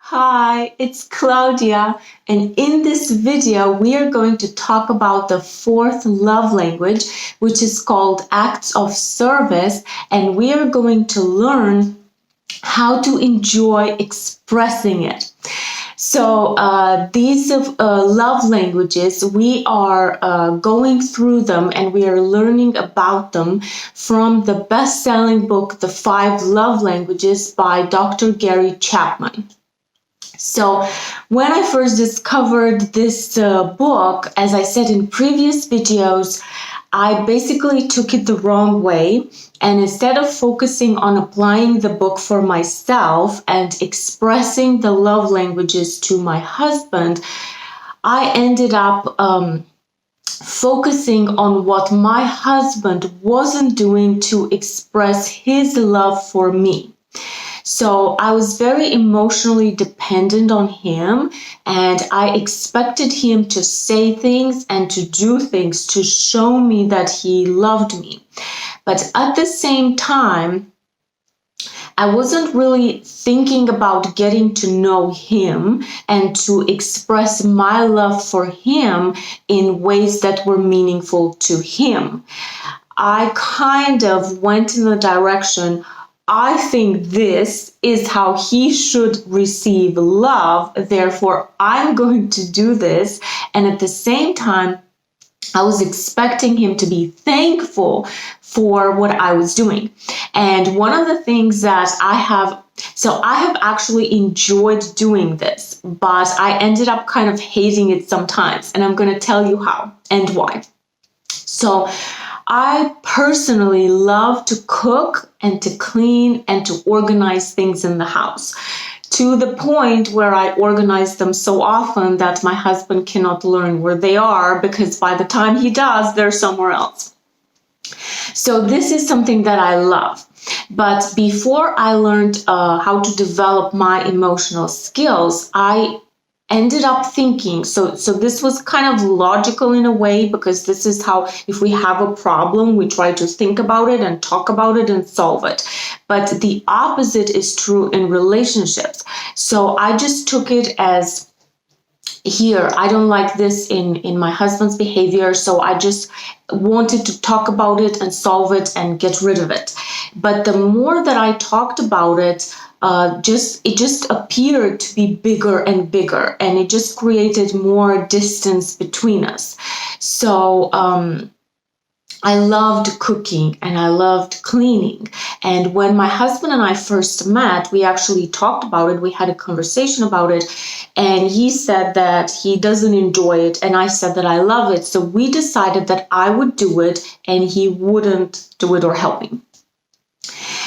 Hi, it's Claudia, and in this video, we are going to talk about the fourth love language, which is called acts of service, and we are going to learn how to enjoy expressing it. So these love languages, we are going through them and we are learning about them from the best-selling book, The 5 Love Languages by Dr. Gary Chapman. So when I first discovered this book, as I said in previous videos, I basically took it the wrong way. And instead of focusing on applying the book for myself and expressing the love languages to my husband, I ended up focusing on what my husband wasn't doing to express his love for me. So I was very emotionally dependent on him, and I expected him to say things and to do things to show me that he loved me. But at the same time, I wasn't really thinking about getting to know him and to express my love for him in ways that were meaningful to him. I kind of went in the direction, I think this is how he should receive love, therefore I'm going to do this. And at the same time, I was expecting him to be thankful for what I was doing. And one of the things that I have actually enjoyed doing this, but I ended up kind of hating it sometimes. And I'm going to tell you how and why. So I personally love to cook and to clean and to organize things in the house, to the point where I organize them so often that my husband cannot learn where they are, because by the time he does, they're somewhere else. So this is something that I love. But before I learned how to develop my emotional skills, I ended up thinking, so this was kind of logical in a way, because this is how, if we have a problem, we try to think about it and talk about it and solve it. But the opposite is true in relationships. So I just took it as, here, I don't like this in my husband's behavior, so I just wanted to talk about it and solve it and get rid of it. But the more that I talked about it, it just appeared to be bigger and bigger, and it just created more distance between us. So I loved cooking and I loved cleaning. And when my husband and I first met, we actually talked about it. We had a conversation about it, and he said that he doesn't enjoy it, and I said that I love it. So we decided that I would do it and he wouldn't do it or help me.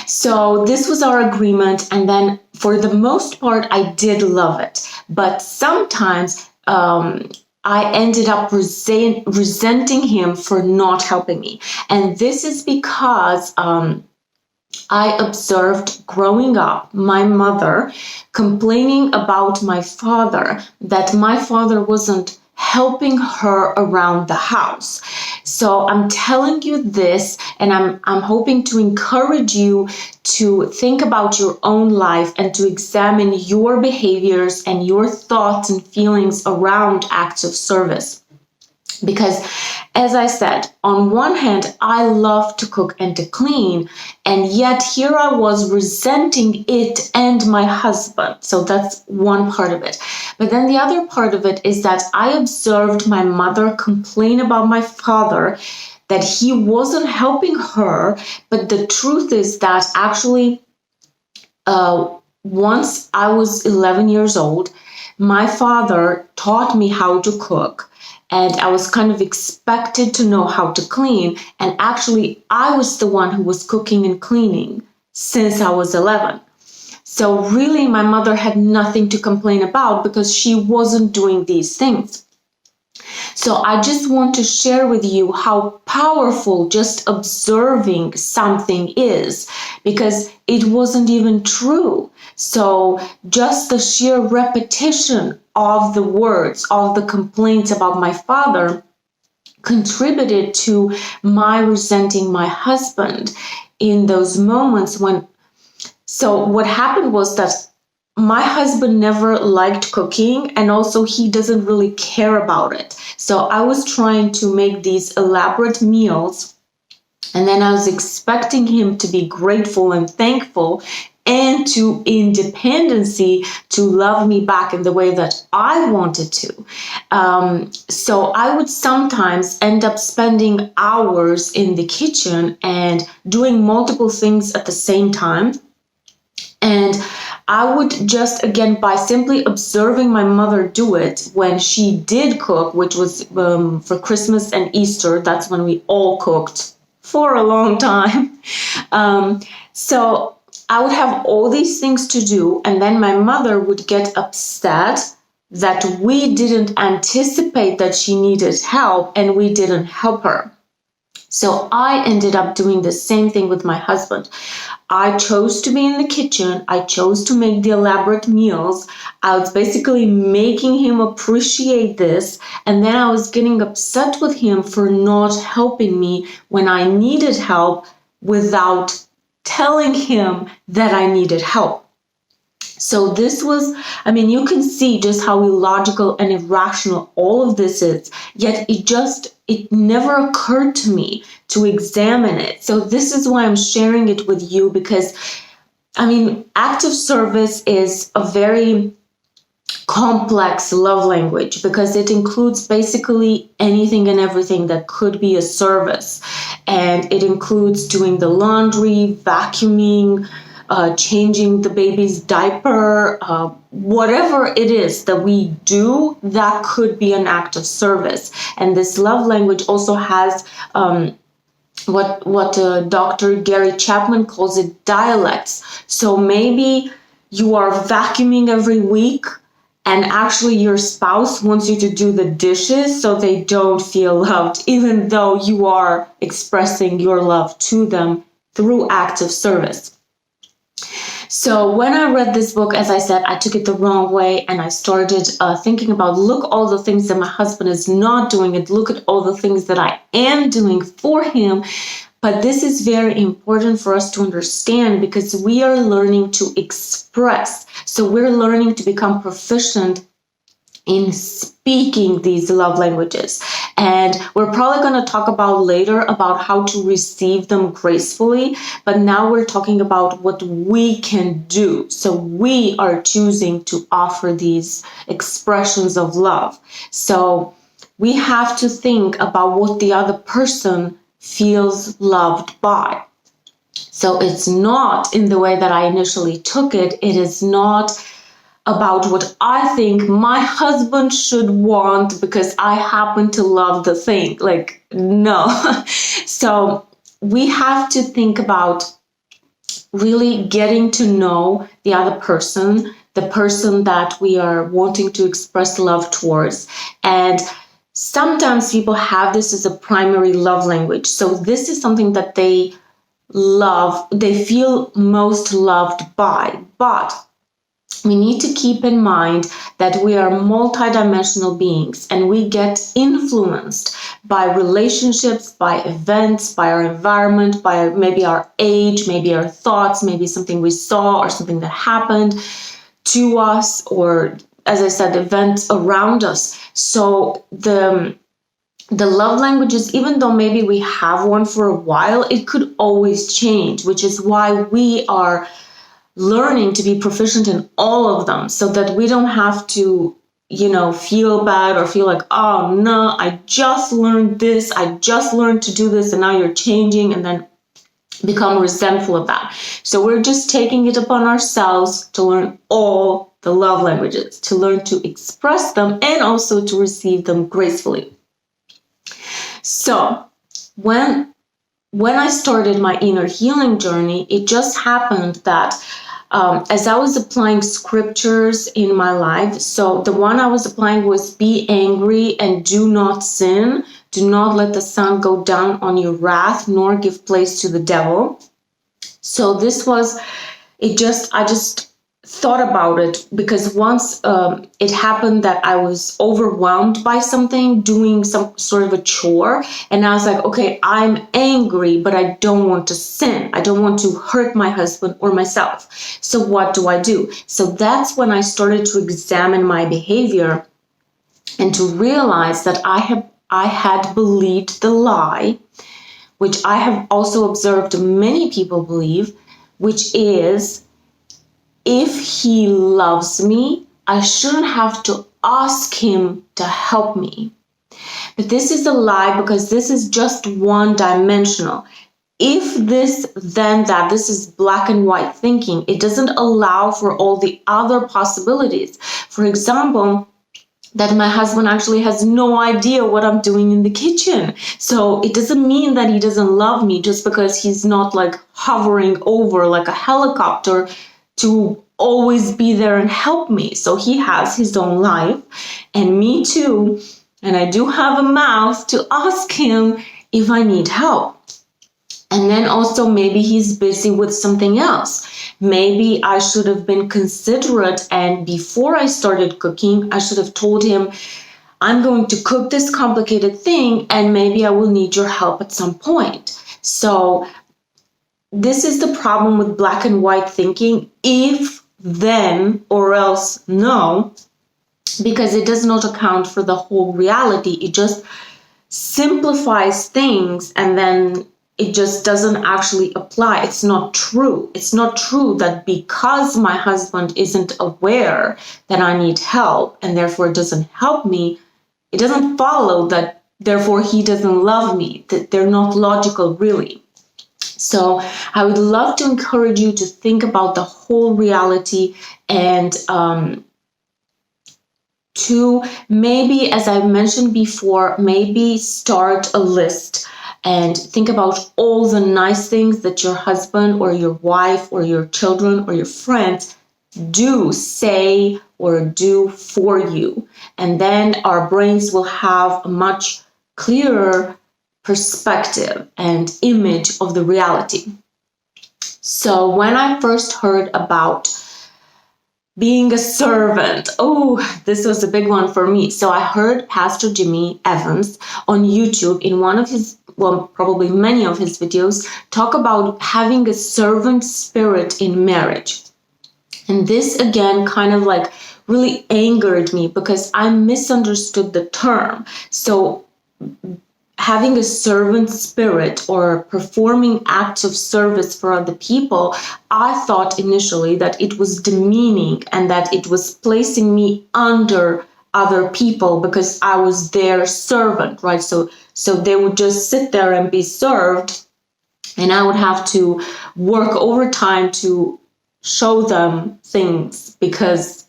So this was our agreement, and then for the most part, I did love it. But sometimes I ended up resenting him for not helping me. And this is because I observed growing up my mother complaining about my father, that my father wasn't helping her around the house. So I'm telling you this, and I'm hoping to encourage you to think about your own life and to examine your behaviors and your thoughts and feelings around acts of service. Because, as I said, on one hand, I love to cook and to clean, and yet here I was resenting it and my husband. So that's one part of it. But then the other part of it is that I observed my mother complain about my father, that he wasn't helping her. But the truth is that actually, once I was 11 years old, my father taught me how to cook. And I was kind of expected to know how to clean. And actually, I was the one who was cooking and cleaning since I was 11. So really, my mother had nothing to complain about because she wasn't doing these things. So I just want to share with you how powerful just observing something is, because it wasn't even true. So just the sheer repetition of the words, of the complaints about my father, contributed to my resenting my husband in those moments when. So what happened was that my husband never liked cooking, and also he doesn't really care about it. So I was trying to make these elaborate meals, and then I was expecting him to be grateful and thankful and to independency to love me back in the way that I wanted to. So I would sometimes end up spending hours in the kitchen and doing multiple things at the same time. And I would just, again, by simply observing my mother do it when she did cook, which was for Christmas and Easter, that's when we all cooked for a long time. So I would have all these things to do, and then my mother would get upset that we didn't anticipate that she needed help and we didn't help her. So I ended up doing the same thing with my husband. I chose to be in the kitchen. I chose to make the elaborate meals. I was basically making him appreciate this. And then I was getting upset with him for not helping me when I needed help without telling him that I needed help. So this was, you can see just how illogical and irrational all of this is, yet it never occurred to me to examine it. So this is why I'm sharing it with you, because, active service is a very complex love language because it includes basically anything and everything that could be a service. And it includes doing the laundry, vacuuming, changing the baby's diaper, whatever it is that we do, that could be an act of service. And this love language also has what Dr. Gary Chapman calls it dialects. So maybe you are vacuuming every week, and actually your spouse wants you to do the dishes so they don't feel loved, even though you are expressing your love to them through acts of service. So when I read this book, as I said, I took it the wrong way, and I started thinking about, look, all the things that my husband is not doing, and look at all the things that I am doing for him. But this is very important for us to understand, because we are learning to express. So we're learning to become proficient in speaking these love languages. And we're probably going to talk about later about how to receive them gracefully. But now we're talking about what we can do. So we are choosing to offer these expressions of love. So we have to think about what the other person feels loved by. So it's not in the way that I initially took it. It is not about what I think my husband should want because I happen to love the thing. No. So we have to think about really getting to know the other person, the person that we are wanting to express love towards. And sometimes people have this as a primary love language. So this is something that they love, they feel most loved by. But we need to keep in mind that we are multidimensional beings, and we get influenced by relationships, by events, by our environment, by maybe our age, maybe our thoughts, maybe something we saw or something that happened to us, or, as I said, events around us. So the love languages, even though maybe we have one for a while, it could always change, which is why we are learning to be proficient in all of them, so that we don't have to, feel bad or feel like, oh no, I just learned this, I just learned to do this, and now you're changing, and then become resentful of that. So we're just taking it upon ourselves to learn all the love languages, to learn to express them and also to receive them gracefully. So when I started my inner healing journey, it just happened that as I was applying scriptures in my life, so the one I was applying was, be angry and do not sin. Do not let the sun go down on your wrath, nor give place to the devil. So this was, I just thought about it, because once it happened that I was overwhelmed by something, doing some sort of a chore, and I was like, okay, I'm angry, but I don't want to sin. I don't want to hurt my husband or myself. So what do I do? So that's when I started to examine my behavior and to realize that I had believed the lie, which I have also observed many people believe, which is, if he loves me, I shouldn't have to ask him to help me. But this is a lie, because this is just one dimensional. If this, then that, this is black and white thinking. It doesn't allow for all the other possibilities. For example, that my husband actually has no idea what I'm doing in the kitchen. So it doesn't mean that he doesn't love me just because he's not like hovering over like a helicopter to always be there and help me. So he has his own life, and me too. And I do have a mouth to ask him if I need help. And then also maybe he's busy with something else. Maybe I should have been considerate, and before I started cooking, I should have told him, I'm going to cook this complicated thing and maybe I will need your help at some point. So this is the problem with black and white thinking. If, then, or else, no, because it does not account for the whole reality. It just simplifies things, and then it just doesn't actually apply. It's not true. It's not true that because my husband isn't aware that I need help and therefore doesn't help me, it doesn't follow that therefore he doesn't love me. That they're not logical, really. So I would love to encourage you to think about the whole reality, and to maybe, as I mentioned before, maybe start a list and think about all the nice things that your husband or your wife or your children or your friends do, say, or do for you. And then our brains will have a much clearer perspective and image of the reality. So when I first heard about being a servant, this was a big one for me. So I heard Pastor Jimmy Evans on YouTube in one of his, well, probably many of his videos, talk about having a servant spirit in marriage. And this again kind of like really angered me because I misunderstood the term. So having a servant spirit or performing acts of service for other people, I thought initially that it was demeaning and that it was placing me under other people because I was their servant, right? So they would just sit there and be served, and I would have to work overtime to show them things because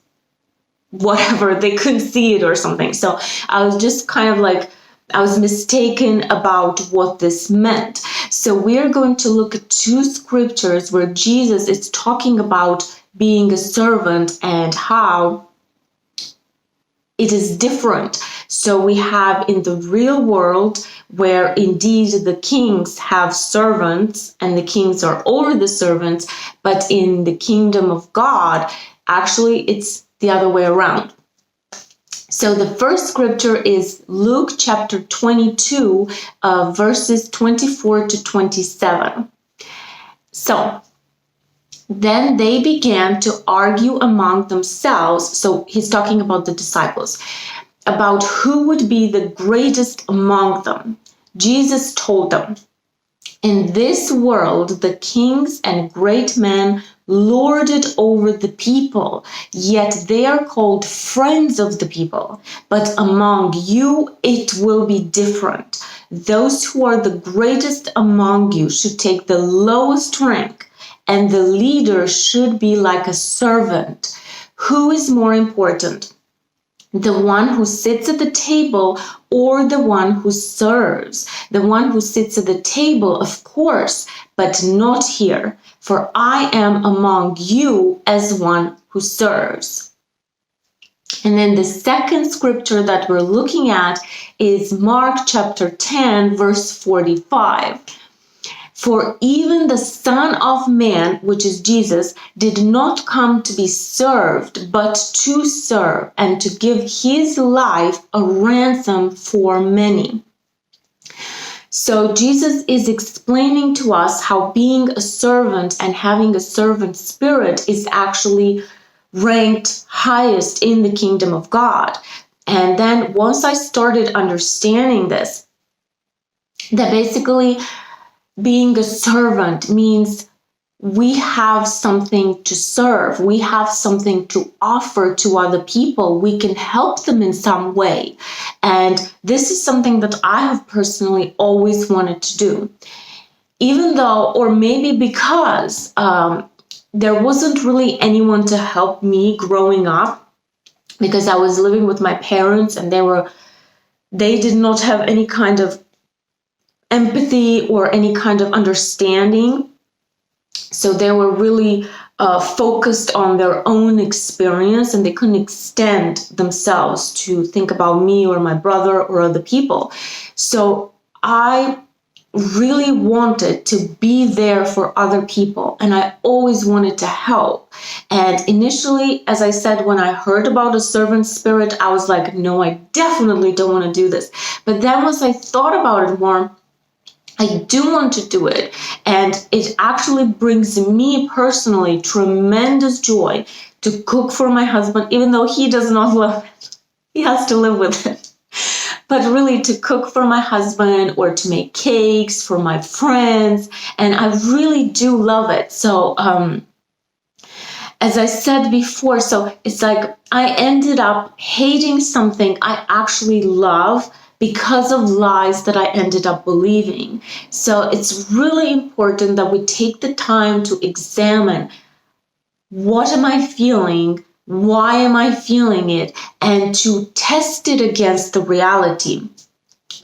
whatever, they couldn't see it or something. So I was just kind of like, I was mistaken about what this meant. So we're going to look at two scriptures where Jesus is talking about being a servant and how it is different. So we have in the real world where indeed the kings have servants and the kings are over the servants, but in the kingdom of God, actually it's the other way around. So the first scripture is Luke chapter 22, verses 24 to 27. So then they began to argue among themselves. So he's talking about the disciples, about who would be the greatest among them. Jesus told them, in this world, the kings and great men lord it over the people, yet they are called friends of the people. But among you, it will be different. Those who are the greatest among you should take the lowest rank, and the leader should be like a servant. Who is more important, the one who sits at the table or the one who serves? The one who sits at the table, of course, but not here, for I am among you as one who serves. And then the second scripture that we're looking at is Mark chapter 10, verse 45. For even the Son of Man, which is Jesus, did not come to be served, but to serve and to give his life a ransom for many. So Jesus is explaining to us how being a servant and having a servant spirit is actually ranked highest in the kingdom of God. And then once I started understanding this, that basically being a servant means we have something to serve. We have something to offer to other people. We can help them in some way. And this is something that I have personally always wanted to do. Even though, or maybe because there wasn't really anyone to help me growing up, because I was living with my parents and they did not have any kind of empathy or any kind of understanding. So they were really focused on their own experience, and they couldn't extend themselves to think about me or my brother or other people. So I really wanted to be there for other people, and I always wanted to help. And initially, as I said, when I heard about a servant spirit, I was like, no, I definitely don't want to do this. But then once I thought about it more, I do want to do it, and it actually brings me personally tremendous joy to cook for my husband, even though he does not love it. He has to live with it. But really to cook for my husband or to make cakes for my friends, and I really do love it. So as I said before, so it's like I ended up hating something I actually love because of lies that I ended up believing. So it's really important that we take the time to examine, what am I feeling? Why am I feeling it? And to test it against the reality.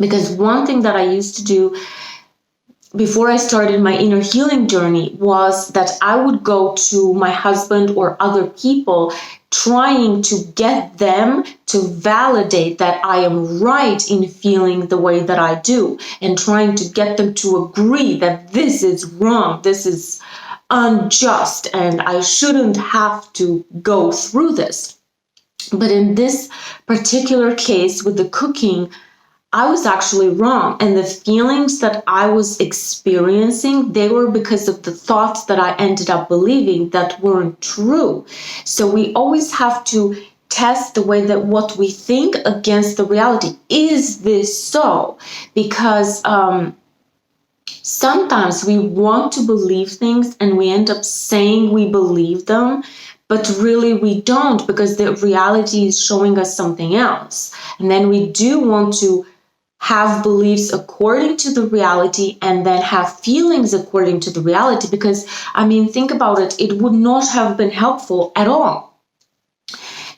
Because one thing that I used to do before I started my inner healing journey was that I would go to my husband or other people trying to get them to validate that I am right in feeling the way that I do, and trying to get them to agree that this is wrong, this is unjust, and I shouldn't have to go through this. But in this particular case with the cooking, I was actually wrong. And the feelings that I was experiencing, they were because of the thoughts that I ended up believing that weren't true. So we always have to test the way that what we think against the reality. Is this so? Because sometimes we want to believe things and we end up saying we believe them, but really we don't, because the reality is showing us something else. And then we do want to have beliefs according to the reality and then have feelings according to the reality, because, I mean, think about it, it would not have been helpful at all.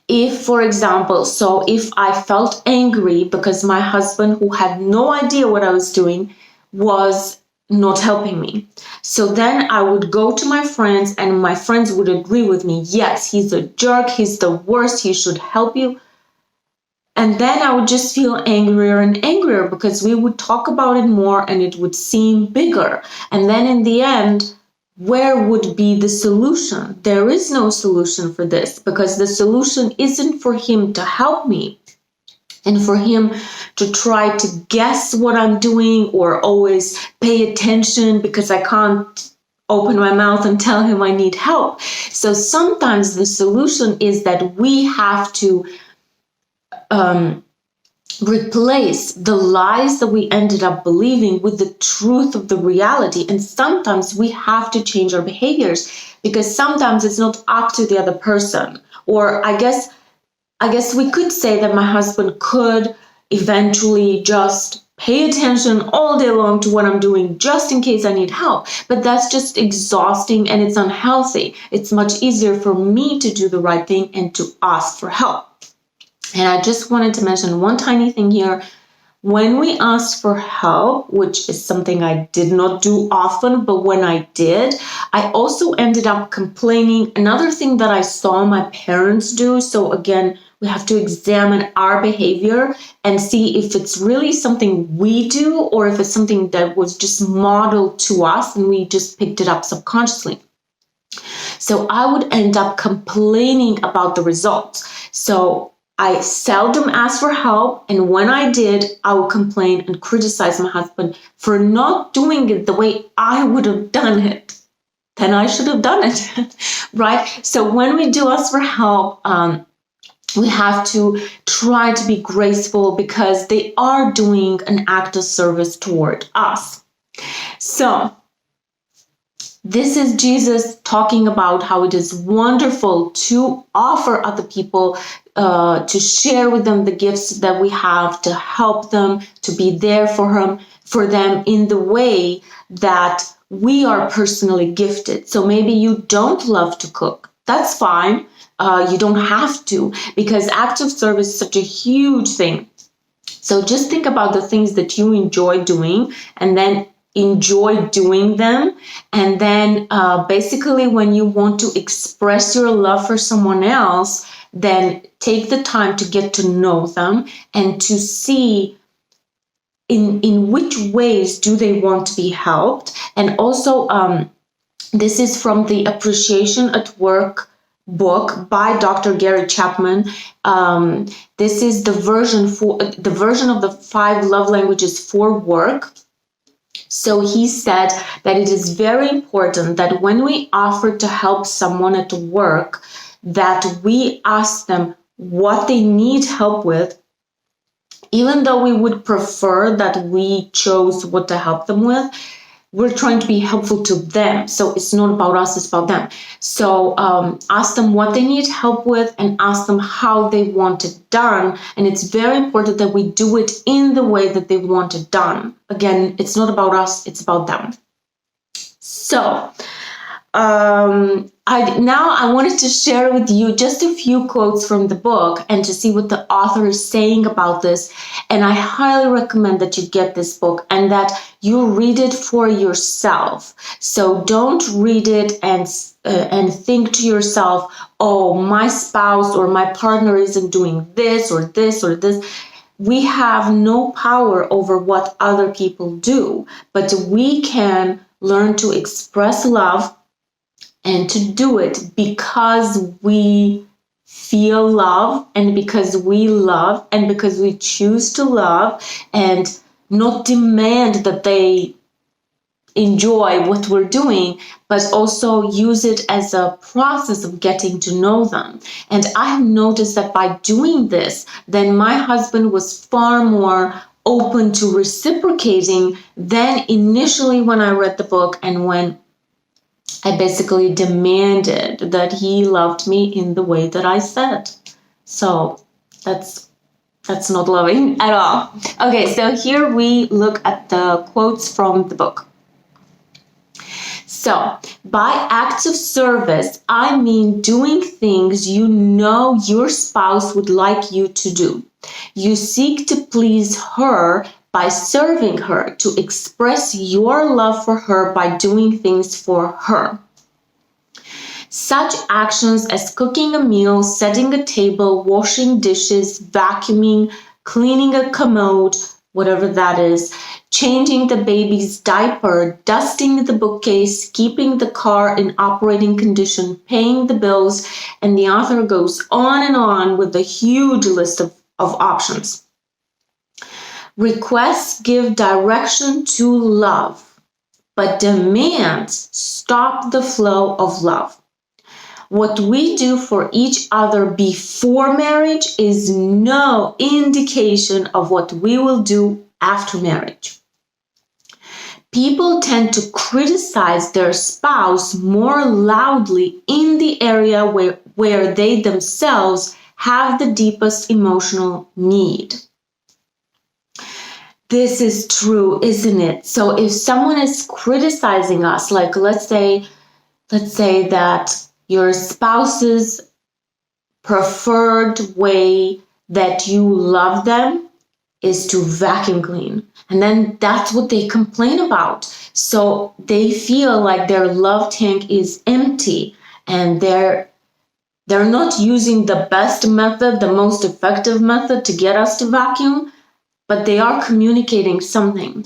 If, for example, so if I felt angry because my husband, who had no idea what I was doing, was not helping me. So then I would go to my friends and my friends would agree with me. Yes, he's a jerk. He's the worst. He should help you. And then I would just feel angrier and angrier because we would talk about it more and it would seem bigger. And then in the end, where would be the solution? There is no solution for this, because the solution isn't for him to help me and for him to try to guess what I'm doing or always pay attention because I can't open my mouth and tell him I need help. So sometimes the solution is that we have to replace the lies that we ended up believing with the truth of the reality. And sometimes we have to change our behaviors, because sometimes it's not up to the other person. Or I guess we could say that my husband could eventually just pay attention all day long to what I'm doing just in case I need help. But that's just exhausting and it's unhealthy. It's much easier for me to do the right thing and to ask for help. And I just wanted to mention one tiny thing here. when we asked for help, which is something I did not do often, but when I did, I also ended up complaining. Another thing that I saw my parents do, so again, we have to examine our behavior and see if it's really something we do or if it's something that was just modeled to us and we just picked it up subconsciously. So I would end up complaining about the results. So I seldom asked for help, and when I did, I would complain and criticize my husband for not doing it the way I would have done it. Then I should have done it, right? So when we do ask for help, we have to try to be graceful because they are doing an act of service toward us. So this is Jesus talking about how it is wonderful to offer other people, to share with them the gifts that we have, to help them, to be there for them in the way that we are personally gifted. So maybe you don't love to cook. That's fine. You don't have to, because acts of service is such a huge thing. So just think about the things that you enjoy doing and then enjoy doing them. And then basically when you want to express your love for someone else, then take the time to get to know them and to see in which ways do they want to be helped. And also this is from the Appreciation at Work book by Dr. Gary Chapman. This is the version of the 5 love languages for work. So he said that it is very important that when we offer to help someone at work, that we ask them what they need help with, even though we would prefer that we chose what to help them with. We're trying to be helpful to them. So it's not about us, it's about them. So ask them what they need help with and ask them how they want it done. And it's very important that we do it in the way that they want it done. Again, it's not about us, it's about them. So I wanted to share with you just a few quotes from the book and to see what the author is saying about this. And I highly recommend that you get this book and that you read it for yourself. So don't read it and think to yourself, oh, my spouse or my partner isn't doing this or this or this. We have no power over what other people do, but we can learn to express love and to do it because we feel love and because we love and because we choose to love, and not demand that they enjoy what we're doing, but also use it as a process of getting to know them. And I have noticed that by doing this, then my husband was far more open to reciprocating than initially when I read the book and when I basically demanded that he loved me in the way that I said. So that's not loving at all. Okay, so here we look at the quotes from the book. So, by acts of service, I mean doing things you know your spouse would like you to do. You seek to please her by serving her, to express your love for her by doing things for her. Such actions as cooking a meal, setting a table, washing dishes, vacuuming, cleaning a commode, whatever that is, changing the baby's diaper, dusting the bookcase, keeping the car in operating condition, paying the bills, and the author goes on and on with a huge list of options. Requests give direction to love, but demands stop the flow of love. What we do for each other before marriage is no indication of what we will do after marriage. People tend to criticize their spouse more loudly in the area where they themselves have the deepest emotional need. This is true, isn't it? So if someone is criticizing us, like let's say that your spouse's preferred way that you love them is to vacuum clean. And then that's what they complain about. So they feel like their love tank is empty, and they're not using the best method, the most effective method to get us to vacuum, but they are communicating something.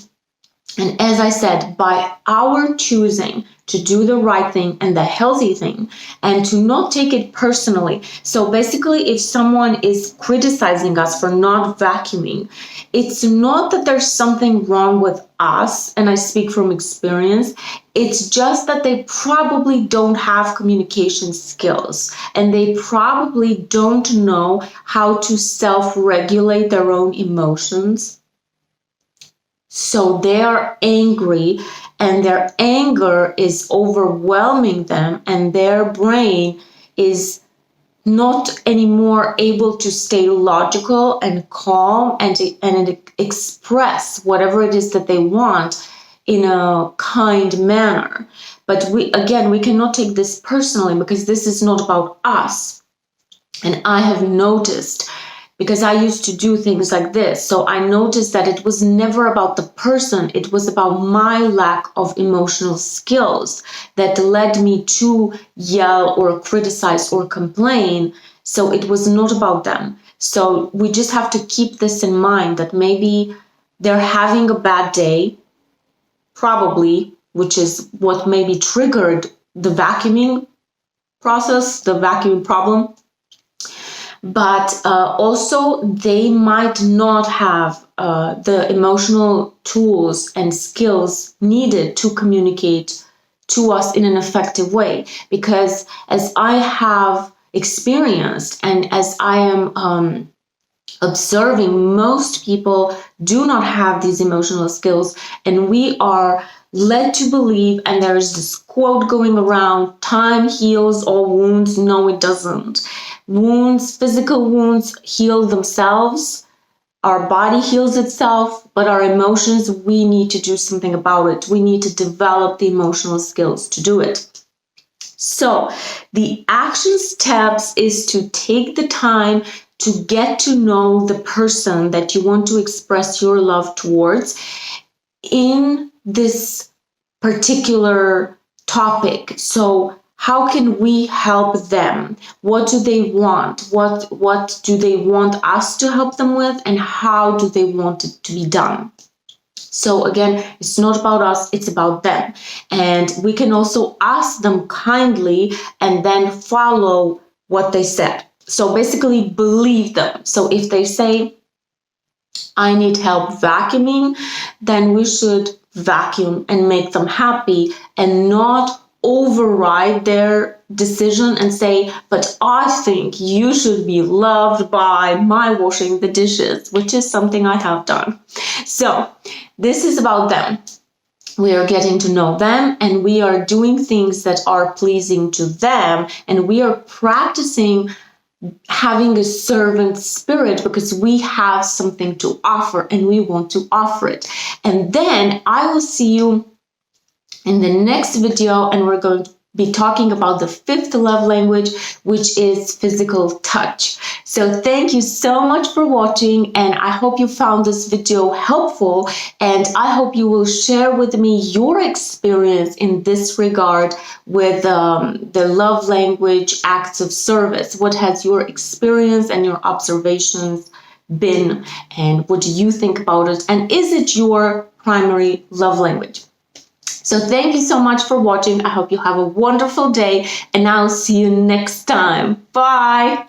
And as I said, by our choosing to do the right thing and the healthy thing, and to not take it personally. So basically, if someone is criticizing us for not vacuuming, it's not that there's something wrong with us, and I speak from experience. It's just that they probably don't have communication skills, and they probably don't know how to self-regulate their own emotions. So they are angry, and their anger is overwhelming them, and their brain is not anymore able to stay logical and calm and express whatever it is that they want in a kind manner. But we cannot take this personally, because this is not about us. And I have noticed, because I used to do things like this, so I noticed that it was never about the person, it was about my lack of emotional skills that led me to yell or criticize or complain. So it was not about them. So we just have to keep this in mind, that maybe they're having a bad day, probably, which is what maybe triggered the vacuuming process, the vacuuming problem. But also they might not have the emotional tools and skills needed to communicate to us in an effective way. Because as I have experienced, and as I am observing, most people do not have these emotional skills, and we are led to believe, and there's this quote going around, time heals all wounds. No, it doesn't. Wounds, physical wounds, heal themselves. Our body heals itself, but our emotions, we need to do something about it. We need to develop the emotional skills to do it. So the action steps is to take the time to get to know the person that you want to express your love towards in this particular topic. So how can we help them? What do they want? What do they want us to help them with? And how do they want it to be done? So again, it's not about us, it's about them. And we can also ask them kindly and then follow what they said. So basically believe them. So if they say, I need help vacuuming, then we should vacuum and make them happy, and not override their decision and say, but I think you should be loved by my washing the dishes, which is something I have done. So this is about them. We are getting to know them, and we are doing things that are pleasing to them, and we are practicing having a servant spirit, because we have something to offer and we want to offer it. And then I will see you in the next video, and we're going to be talking about the fifth love language, which is physical touch. So thank you so much for watching, and I hope you found this video helpful, and I hope you will share with me your experience in this regard with the love language acts of service. What has your experience and your observations been, and what do you think about it, and is it your primary love language? So thank you so much for watching. I hope you have a wonderful day, and I'll see you next time. Bye.